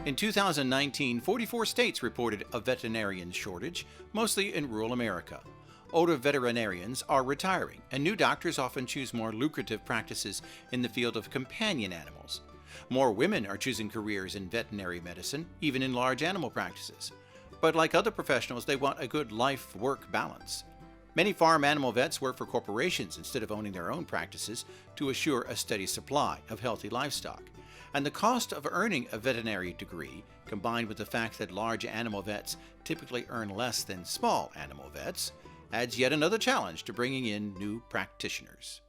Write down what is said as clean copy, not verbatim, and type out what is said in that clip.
In 2019, 44 states reported a veterinarian shortage, mostly in rural America. Older veterinarians are retiring, and new doctors often choose more lucrative practices in the field of companion animals. More women are choosing careers in veterinary medicine, even in large animal practices. But like other professionals, they want a good life-work balance. Many farm animal vets work for corporations instead of owning their own practices to assure a steady supply of healthy livestock. And the cost of earning a veterinary degree, combined with the fact that large animal vets typically earn less than small animal vets, adds yet another challenge to bringing in new practitioners.